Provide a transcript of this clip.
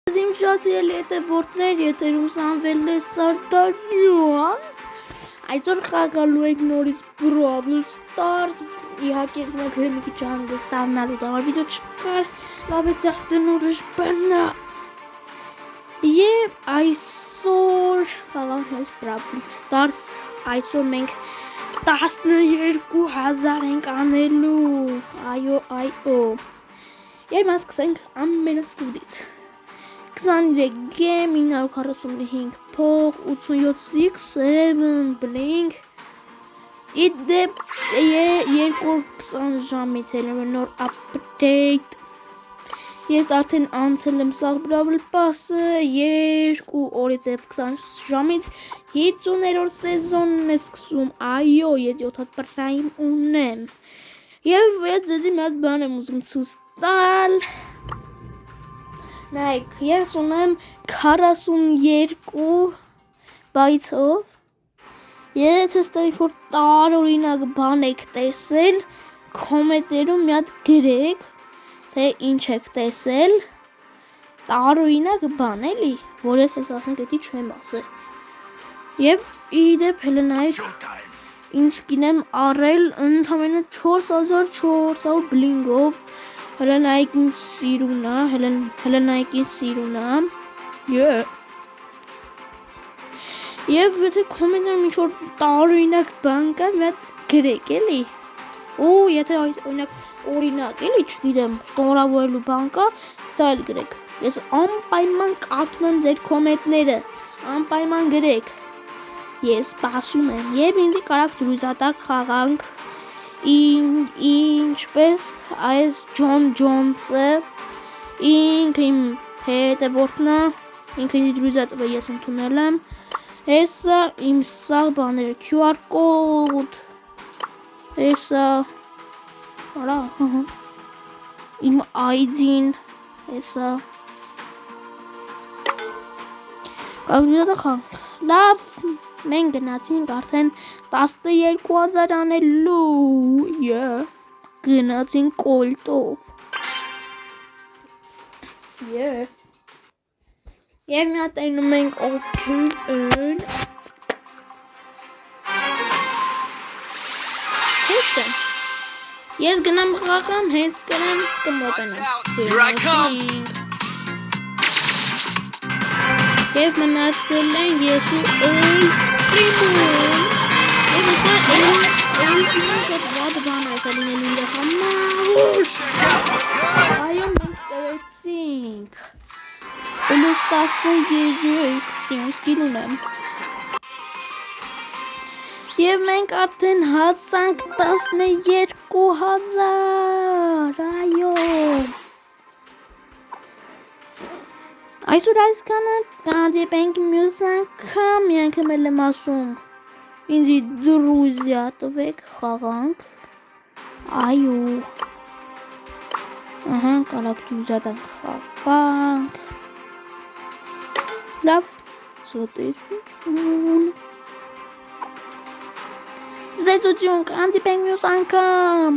Իմ շատ սիրելի հետևորդներ, եթերում Սամվել է Սարտարյան։ Այսօր խաղալու ենք նորից Brawl Stars։ Իհարկե ես մեզ մի քիչ հանգստանալու համար վիդեո չկար, լավ է դարձել ուրիշ բանը։ Եվ այսօր խաղանք նորից Brawl Stars։ Այսօր մենք 12000 ենք անելու։ Այո։ Եվ մենք սկսենք ամենասկզբից։ 23 գեմ, 945 փող, 87 7 բլինք։ Իդեպ 220 ժամից էլ նոր update։ Ես արդեն անցել եմ սաղ Brawl Pass-ը 2 օրից և 20 ժամից 50-րդ սեզոնն է սկսում, այո, ես 7 պրայմ ունեմ։ Եվ ես ձեզի մի հատ բան եմ ուզում ցույց տալ։ Նայեք, ես ունեմ 42 բայցով։ Եթե ստեղ տարօրինակ բան եք տեսել, կոմենտներում մի հատ գրեք, թե ինչ եք տեսել։ Տարօրինակ բան էլի, որ ես այս ասնեկետի չեմ ասել։ Եվ իդեպ հելը նայեք, ինձ սկին եմ առել ընդամենը 4400 բլինգով։ Հելը նայեք ինձ սիրունա, հելը նայեք ինձ սիրունա։ Եվ եթե կոմենտներում ինչ-որ տարօրինակ բան կա, մի հատ գրեք էլի։ Ու եթե օրինակ էլի, չգիտեմ, շնորհավորելու բան կա, դա էլ գրեք։ Ես անպայման կարդում եմ ձեր կոմենտները, անպայման գրեք։ Ես սպասում եմ, եւ ինձ կարաք դրույզատակ խաղանք, ինչպես այս Ջոն Ջոնսը, ինքը իմ հետևորդն է, ինքը ինձ դրույզատը ես ընդունել եմ, հեսա իմ սաղ բաները, QR կոդ, հեսա, արա, իմ ID-ն, հեսա, կարդույզատակ խաղանք, լավ, մենք գնացինք արդեն 12000 անելու, գնացինք կոլտով, և մի հատ այնում ենք ովքեր են, հենց եմ, ես գնամ խաղամ, հենց կրեմ կմոտենեմ, և մնացել են ես ու Primo-ն, և հեսա Primo-ն շատ վատ բան է լինելու իր համար, այո մենք կրեցինք, պլուս 13 սկին ունեմ, և մենք արդեն հասանք 12000, այո, այսօր այսքանը կհանդիպենք մյուս անգամ, մի անգամ էլ եմ ասում, ինձի դրույզա տվեք խաղանք, այո, կարակ դրույզատանք խաղանք, լավ, զետություն կհանդիպենք մյուս անգամ։